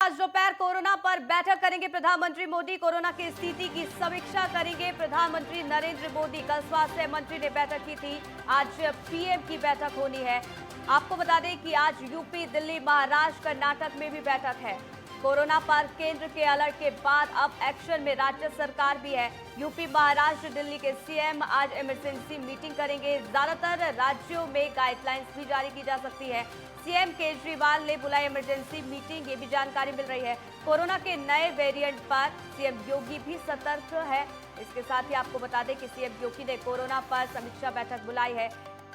आज दोपहर कोरोना पर बैठक करेंगे प्रधानमंत्री मोदी। कोरोना की स्थिति की समीक्षा करेंगे प्रधानमंत्री नरेंद्र मोदी। कल स्वास्थ्य मंत्री ने बैठक की थी, आज पीएम की बैठक होनी है। आपको बता दें कि आज यूपी, दिल्ली, महाराष्ट्र, कर्नाटक में भी बैठक है। कोरोना पर केंद्र के अलर्ट के बाद अब एक्शन में राज्य सरकार भी है। यूपी, महाराष्ट्र, दिल्ली के सीएम आज इमरजेंसी मीटिंग करेंगे। ज्यादातर राज्यों में गाइडलाइंस भी जारी की जा सकती है। सीएम केजरीवाल ने बुलाई इमरजेंसी मीटिंग, ये भी जानकारी मिल रही है। कोरोना के नए वेरिएंट पर सीएम योगी भी सतर्क है। इसके साथ ही आपको बता दें कि सीएम योगी ने कोरोना पर समीक्षा बैठक बुलाई है।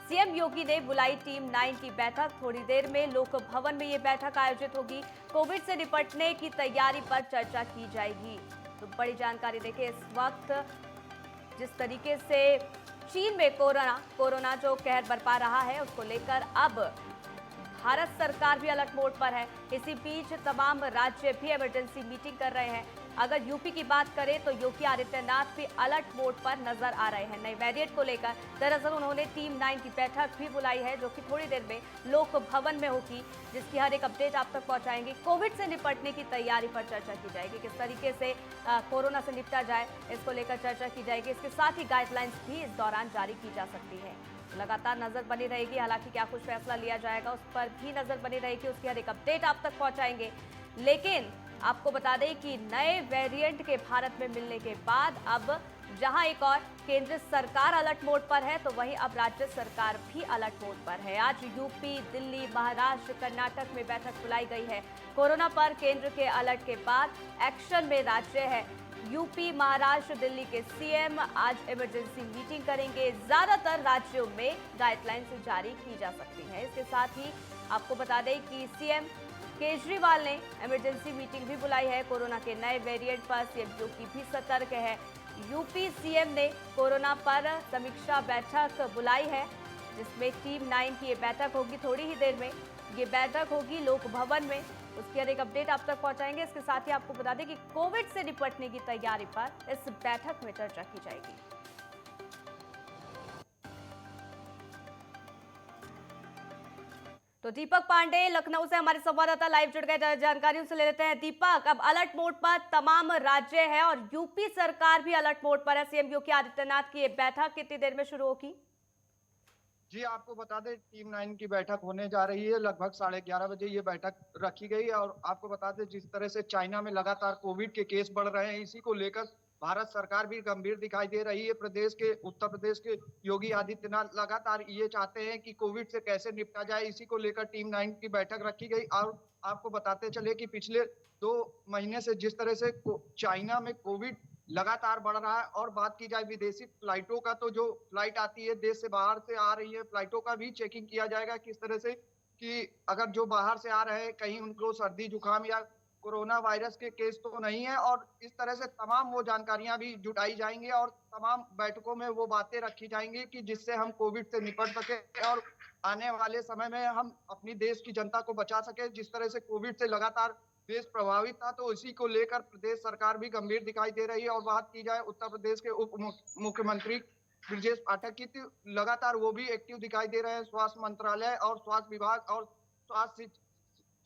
सीएम योगी ने बुलाई टीम 9 की बैठक। थोड़ी देर में लोक भवन में ये बैठक आयोजित होगी। कोविड से निपटने की तैयारी पर चर्चा की जाएगी। तो बड़ी जानकारी देखिए, इस वक्त जिस तरीके से चीन में कोरोना जो कहर बरपा रहा है, उसको लेकर अब भारत सरकार भी अलर्ट मोड पर है। इसी बीच तमाम राज्य भी इमरजेंसी मीटिंग कर रहे हैं। अगर यूपी की बात करें तो योगी आदित्यनाथ भी अलर्ट मोड पर नजर आ रहे हैं नए वेरिएंट को लेकर। दरअसल उन्होंने टीम 9 की बैठक भी बुलाई है, जो कि थोड़ी देर में लोक भवन में होगी, जिसकी हर एक अपडेट आप तक पहुंचाएंगे। कोविड से निपटने की तैयारी पर चर्चा की जाएगी, किस तरीके से कोरोना से निपटा जाए, इसको लेकर चर्चा की जाएगी। इसके साथ ही गाइडलाइंस भी इस दौरान जारी की जा सकती है। लगातार नजर बनी रहेगी, हालांकि क्या कुछ फैसला लिया जाएगा उस पर भी नजर बनी रहेगी, उसकी हर एक अपडेट आप तक पहुंचाएंगे। लेकिन आपको बता दें कि नए वेरिएंट के भारत में मिलने के बाद अब जहां एक और केंद्र सरकार अलर्ट मोड पर है, तो वहीं अब राज्य सरकार भी अलर्ट मोड पर है। आज यूपी, दिल्ली, महाराष्ट्र, कर्नाटक में बैठक बुलाई गई है। कोरोना पर केंद्र के अलर्ट के बाद एक्शन में राज्य है। यूपी, महाराष्ट्र, दिल्ली के सीएम आज इमरजेंसी मीटिंग करेंगे। ज्यादातर राज्यों में गाइडलाइंस जारी की जा सकती है। इसके साथ ही आपको बता दें कि सीएम केजरीवाल ने इमरजेंसी मीटिंग भी बुलाई है। कोरोना के नए वेरिएंट पर सीएम योगी भी सतर्क है। यूपी सीएम ने कोरोना पर समीक्षा बैठक बुलाई है, जिसमें टीम 9 की ये बैठक होगी। थोड़ी ही देर में ये बैठक होगी लोक भवन में, उसकी हर एक अपडेट आप तक पहुंचाएंगे। इसके साथ ही आपको बता दें कि कोविड से निपटने की तैयारी पर इस बैठक में चर्चा की जाएगी। तो दीपक पांडे लखनऊ से हमारे संवाददाता लाइव जुड़ गए, जानकारी उनसे ले लेते हैं। दीपक, अब अलर्ट मोड पर तमाम राज्य है और यूपी सरकार भी अलर्ट मोड पर है। सीएम योगी आदित्यनाथ की ये बैठक कितनी देर में शुरू होगी? जी, आपको बता दें टीम 9 की बैठक होने जा रही है। लगभग 11:30 बजे ये बैठक रखी गई है। और आपको बता दें, जिस तरह से चाइना में लगातार कोविड के केस बढ़ रहे हैं, इसी को लेकर भारत सरकार भी गंभीर दिखाई दे रही है। उत्तर प्रदेश के योगी आदित्यनाथ लगातार ये चाहते हैं कि कोविड से कैसे निपटा जाए। इसी को लेकर टीम 9 की बैठक रखी गई। और आपको बताते चले कि पिछले 2 महीने से जिस तरह से चाइना में कोविड लगातार बढ़ रहा है, और बात की जाए विदेशी फ्लाइटों का, तो जो फ्लाइट आती है देश से बाहर से आ रही है, फ्लाइटों का भी चेकिंग किया जाएगा किस तरह से, कि अगर जो बाहर से आ रहे हैं कहीं उनको सर्दी जुकाम या कोरोना वायरस के केस तो नहीं है। और इस तरह से तमाम वो जानकारियां भी जुटाई जाएंगी और तमाम बैठकों में वो बातें रखी जाएंगी कि जिससे हम कोविड से निपट सके और आने वाले समय में हम अपनी देश की जनता को बचा सके। जिस तरह से कोविड से लगातार देश प्रभावित था, तो इसी को लेकर प्रदेश सरकार भी गंभीर दिखाई दे रही है। और बात की जाए उत्तर प्रदेश के उप मुख्यमंत्री ब्रजेश पाठक की, तो लगातार वो भी एक्टिव दिखाई दे रहे हैं। स्वास्थ्य मंत्रालय और स्वास्थ्य विभाग और स्वास्थ्य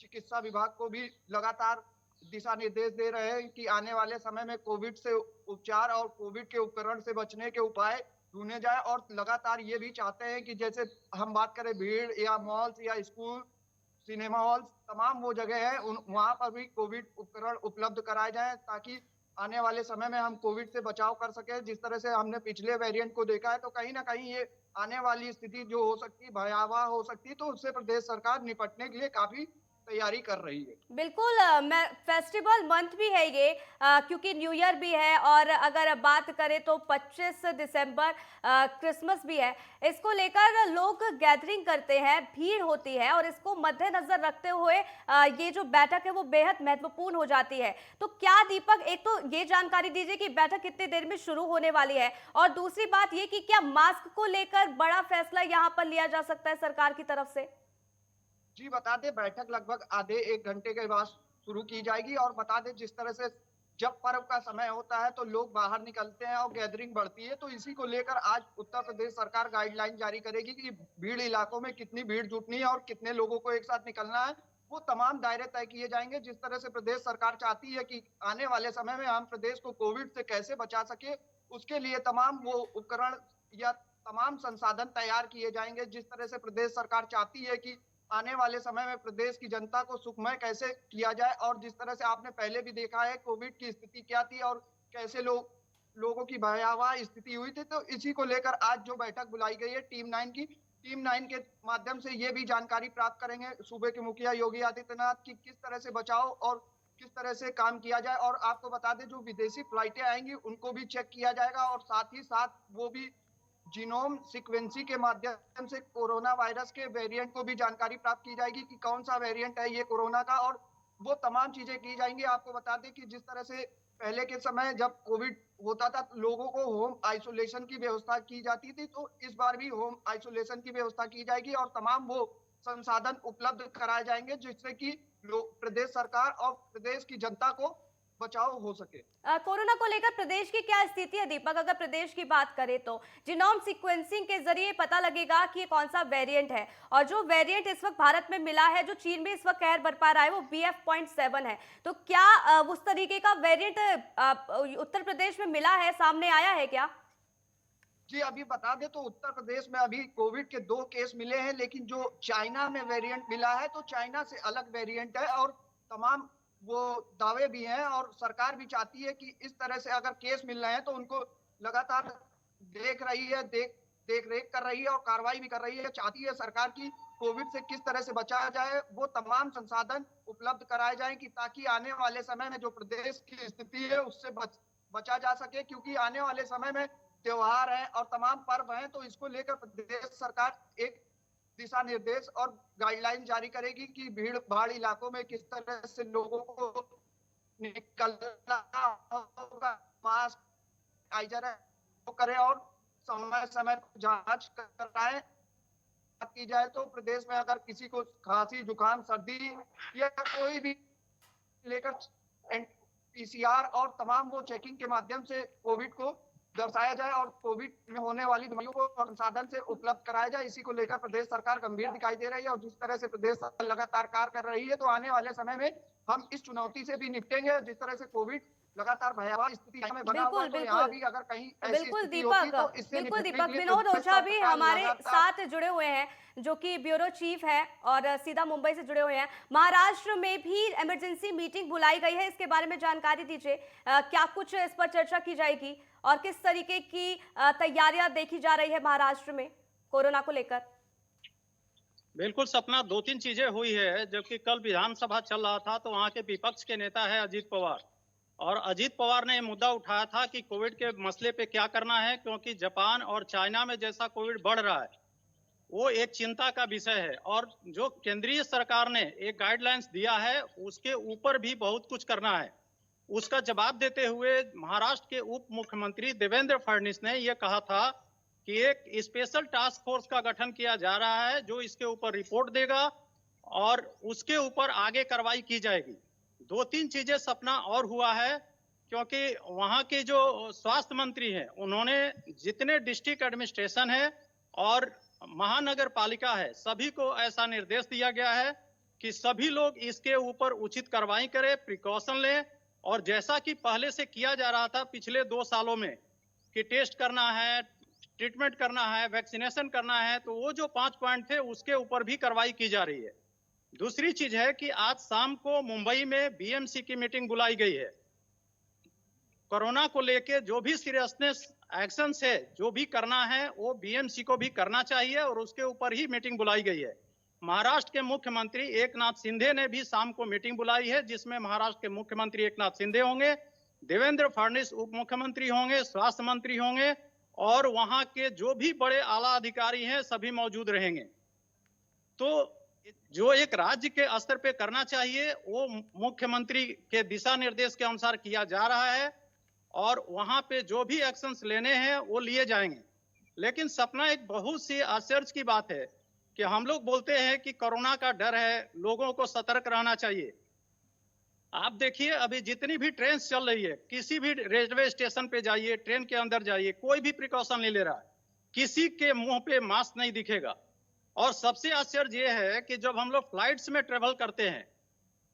चिकित्सा विभाग को भी लगातार दिशा निर्देश दे रहे हैं कि आने वाले समय में कोविड से उपचार और कोविड के उपकरण से बचने के उपाय ढूंढे जाए। और लगातार ये भी चाहते हैं कि जैसे हम बात करें भीड़ या मॉल्स या स्कूल, सिनेमा हॉल्स, तमाम वो जगह है वहां पर भी कोविड उपकरण उपलब्ध कराए जाएं, ताकि आने वाले समय में हम कोविड से बचाव कर सके। जिस तरह से हमने पिछले वेरिएंट को देखा है, तो कहीं ना कहीं ये आने वाली स्थिति जो हो सकती है, भयावह हो सकती है, तो उससे प्रदेश सरकार निपटने के लिए काफी तैयारी कर रही है। बिल्कुल, मैं फेस्टिवल मंथ भी है ये, क्योंकि न्यू ईयर भी है और अगर बात करें तो 25 दिसंबर क्रिसमस भी है। इसको लेकर लोग गैदरिंग करते हैं, भीड़ होती है और इसको मद्देनजर रखते हुए ये जो बैठक है वो बेहद महत्वपूर्ण हो जाती है। तो क्या दीपक, एक तो ये जानकारी दीजिए कि बैठक कितनी देर में शुरू होने वाली है, और दूसरी बात ये कि क्या मास्क को लेकर बड़ा फैसला यहाँ पर लिया जा सकता है सरकार की तरफ से? जी, बता दें बैठक लगभग आधे 1 घंटे के बाद शुरू की जाएगी। और बता दें जिस तरह से जब पर्व का समय होता है तो लोग बाहर निकलते हैं और गैदरिंग बढ़ती है, तो इसी को लेकर आज उत्तर प्रदेश सरकार गाइडलाइन जारी करेगी कि भीड़ इलाकों में कितनी भीड़ जुटनी है और कितने लोगों को एक साथ निकलना है। वो तमाम दायरे तय किए जाएंगे। जिस तरह से प्रदेश सरकार चाहती है कि आने वाले समय में हम प्रदेश को कोविड से कैसे बचा सके, उसके लिए तमाम वो उपकरण या तमाम संसाधन तैयार किए जाएंगे। जिस तरह से प्रदेश सरकार चाहती है कि आने वाले समय में प्रदेश की जनता को सुखमय कैसे किया जाए, और जिस तरह से आपने पहले भी देखा है कोविड की स्थिति क्या थी और कैसे लोगों की भयावह स्थिति हुई थी, तो इसी को लेकर आज जो बैठक बुलाई गई है टीम 9 के माध्यम से ये भी जानकारी प्राप्त करेंगे सूबे के मुखिया योगी आदित्यनाथ की किस तरह से बचाव और किस तरह से काम किया जाए। और आपको बता दें जो विदेशी फ्लाइटें आएंगी उनको भी चेक किया जाएगा, और साथ ही साथ वो भी जीनोम सीक्वेंसी के माध्यम से कोरोना वायरस के वेरिएंट को भी जानकारी प्राप्त की जाएगी कि कौन सा वेरिएंट है ये कोरोना का, और वो तमाम चीजें की जाएंगी। आपको बता दें कि जिस तरह से पहले के समय जब कोविड होता था लोगों को होम आइसोलेशन की व्यवस्था की जाती थी, तो इस बार भी होम आइसोलेशन की व्यवस्था की जाएगी और तमाम वो संसाधन उपलब्ध कराए जाएंगे जिससे कि प्रदेश सरकार और प्रदेश की जनता को बचाव हो सके। कोरोना को लेकर प्रदेश की क्या स्थिति है दीपक? अगर प्रदेश की बात करें तो जीनोम सीक्वेंसिंग के जरिए पता लगेगा कि ये कौन सा वेरिएंट है, और जो वेरिएंट इस वक्त भारत में मिला है, जो चीन में इस वक्त कहर बरपा रहा है, वो BF.7 है। तो क्या उस तरीके का वेरिएंट उत्तर प्रदेश में मिला है, सामने आया है क्या? जी अभी बता दें तो उत्तर प्रदेश में अभी कोविड के 2 केस मिले हैं, लेकिन जो चाइना में वेरिएंट मिला है तो चाइना से अलग वेरिएंट है, और तमाम वो दावे भी हैं, और सरकार भी चाहती है कि इस तरह से अगर केस मिल रहे हैं तो उनको लगातार देख रही है, देख रेख कर रही है और कार्रवाई भी कर रही है। चाहती है सरकार की कोविड से किस तरह से बचाया जाए, वो तमाम संसाधन उपलब्ध कराए जाएं कि ताकि आने वाले समय में जो प्रदेश की स्थिति है उससे बचा जा सके, क्योंकि आने वाले समय में त्योहार है और तमाम पर्व हैं, तो इसको लेकर प्रदेश सरकार एक दिशा निर्देश और गाइडलाइन जारी करेगी कि भीड़ भाड़ इलाकों में किस तरह से लोगों को निकलना होगा, मास्क सैनिटाइजर है करें और समय समय जांच कराएं। बात की जाए तो प्रदेश में अगर किसी को खांसी जुकाम सर्दी या कोई भी लेकर PCR और तमाम वो चेकिंग के माध्यम से कोविड को दर्शाया जाए और कोविड में होने वाली बीमारियों को संसाधन से उपलब्ध कराया जाए। इसी को लेकर प्रदेश सरकार गंभीर दिखाई दे रही है, और जिस तरह से प्रदेश सरकार लगातार कार्य कर रही है तो आने वाले समय में हम इस चुनौती से भी निपटेंगे। जिस तरह से कोविड लगातार भयावह स्थिति में बना हुआ है, तो यहाँ भी अगर कहीं ऐसी स्थिति होती तो इससे बिल्कुल निपटने दीपक, के लिए विनोद प्रदेश ओझा भी सरकार हमारे लगातार साथ जुड़े हुए हैं, जो कि ब्यूरो चीफ है और सीधा मुंबई से जुड़े हुए हैं। महाराष्ट्र में भी इमरजेंसी मीटिंग बुलाई गई है, इसके बारे में जानकारी दीजिए। क्या कुछ इस पर चर्चा की जाएगी और किस तरीके की तैयारियां देखी जा रही है महाराष्ट्र में कोरोना को लेकर? बिल्कुल सपना, 2-3 चीजें हुई है। जबकि कल विधानसभा चल रहा था तो वहां के विपक्ष के नेता है अजीत पवार, और अजीत पवार ने यह मुद्दा उठाया था कि कोविड के मसले पे क्या करना है, क्योंकि जापान और चाइना में जैसा कोविड बढ़ रहा है वो एक चिंता का विषय है, और जो केंद्रीय सरकार ने एक गाइडलाइंस दिया है उसके ऊपर भी बहुत कुछ करना है। उसका जवाब देते हुए महाराष्ट्र के उप मुख्यमंत्री देवेंद्र फडणवीस ने यह कहा था कि एक स्पेशल टास्क फोर्स का गठन किया जा रहा है जो इसके ऊपर रिपोर्ट देगा और उसके ऊपर आगे कार्रवाई की जाएगी। 2-3 चीजें सपना और हुआ है, क्योंकि वहां के जो स्वास्थ्य मंत्री हैं उन्होंने जितने डिस्ट्रिक्ट एडमिनिस्ट्रेशन है और महानगर पालिका है सभी को ऐसा निर्देश दिया गया है कि सभी लोग इसके ऊपर उचित कार्रवाई करें, प्रिकॉशन लें, और जैसा कि पहले से किया जा रहा था पिछले 2 सालों में कि टेस्ट करना है, ट्रीटमेंट करना है, वैक्सीनेशन करना है, तो वो जो 5 पॉइंट थे उसके ऊपर भी कार्रवाई की जा रही है। दूसरी चीज है कि आज शाम को मुंबई में BMC की मीटिंग बुलाई गई है। कोरोना को लेके जो भी सीरियसनेस एक्शन है, जो भी करना है वो BMC को भी करना चाहिए, और उसके ऊपर ही मीटिंग बुलाई गई है। महाराष्ट्र के मुख्यमंत्री एकनाथ शिंदे ने भी शाम को मीटिंग बुलाई है, जिसमें महाराष्ट्र के मुख्यमंत्री एकनाथ शिंदे होंगे, देवेंद्र फडणवीस उप मुख्यमंत्री होंगे, स्वास्थ्य मंत्री होंगे, और वहां के जो भी बड़े आला अधिकारी हैं सभी मौजूद रहेंगे। तो जो एक राज्य के स्तर पे करना चाहिए वो मुख्यमंत्री के दिशा निर्देश के अनुसार किया जा रहा है, और वहां पे जो भी एक्शंस लेने हैं वो लिए जाएंगे। लेकिन सपना, एक बहुत सी आश्चर्य की बात है कि हम लोग बोलते हैं कि कोरोना का डर है, लोगों को सतर्क रहना चाहिए। आप देखिए अभी जितनी भी ट्रेन चल रही है, किसी भी रेलवे स्टेशन पे जाइए, ट्रेन के अंदर जाइए, कोई भी प्रिकॉशन नहीं ले रहा है, किसी के मुंह पे मास्क नहीं दिखेगा। और सबसे आश्चर्य ये है कि जब हम लोग फ्लाइट्स में ट्रेवल करते हैं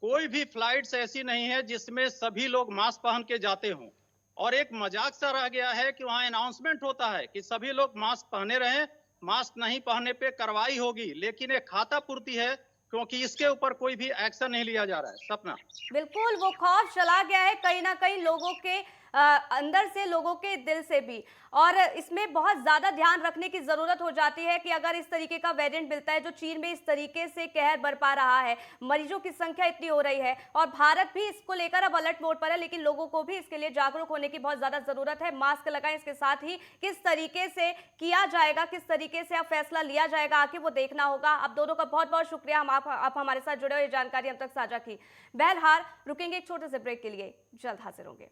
कोई भी फ्लाइट्स ऐसी नहीं है जिसमें सभी लोग मास्क पहन के जाते हों। और एक मजाक सा रह गया है कि वहां अनाउंसमेंट होता है कि सभी लोग मास्क पहने रहें, मास्क नहीं पहनने पे कार्रवाई होगी, लेकिन एक खाता पूर्ति है, क्योंकि इसके ऊपर कोई भी एक्शन नहीं लिया जा रहा है। सपना। बिल्कुल, वो खौफ चला गया है कहीं ना कहीं लोगों के अंदर से, लोगों के दिल से भी। और इसमें बहुत ज्यादा ध्यान रखने की जरूरत हो जाती है कि अगर इस तरीके का वेरिएंट मिलता है जो चीन में इस तरीके से कहर बरपा रहा है, मरीजों की संख्या इतनी हो रही है और भारत भी इसको लेकर अब अलर्ट मोड पर है, लेकिन लोगों को भी इसके लिए जागरूक होने की बहुत ज्यादा जरूरत है। मास्क लगाएं, इसके साथ ही किस तरीके से किया जाएगा, किस तरीके से अब फैसला लिया जाएगा, आगे वो देखना होगा। आप दोनों का बहुत बहुत शुक्रिया, हम आप हमारे साथ जुड़े, ये जानकारी हम तक साझा की। बहरहाल रुकेंगे एक छोटे से ब्रेक के लिए, जल्द हाजिर होंगे।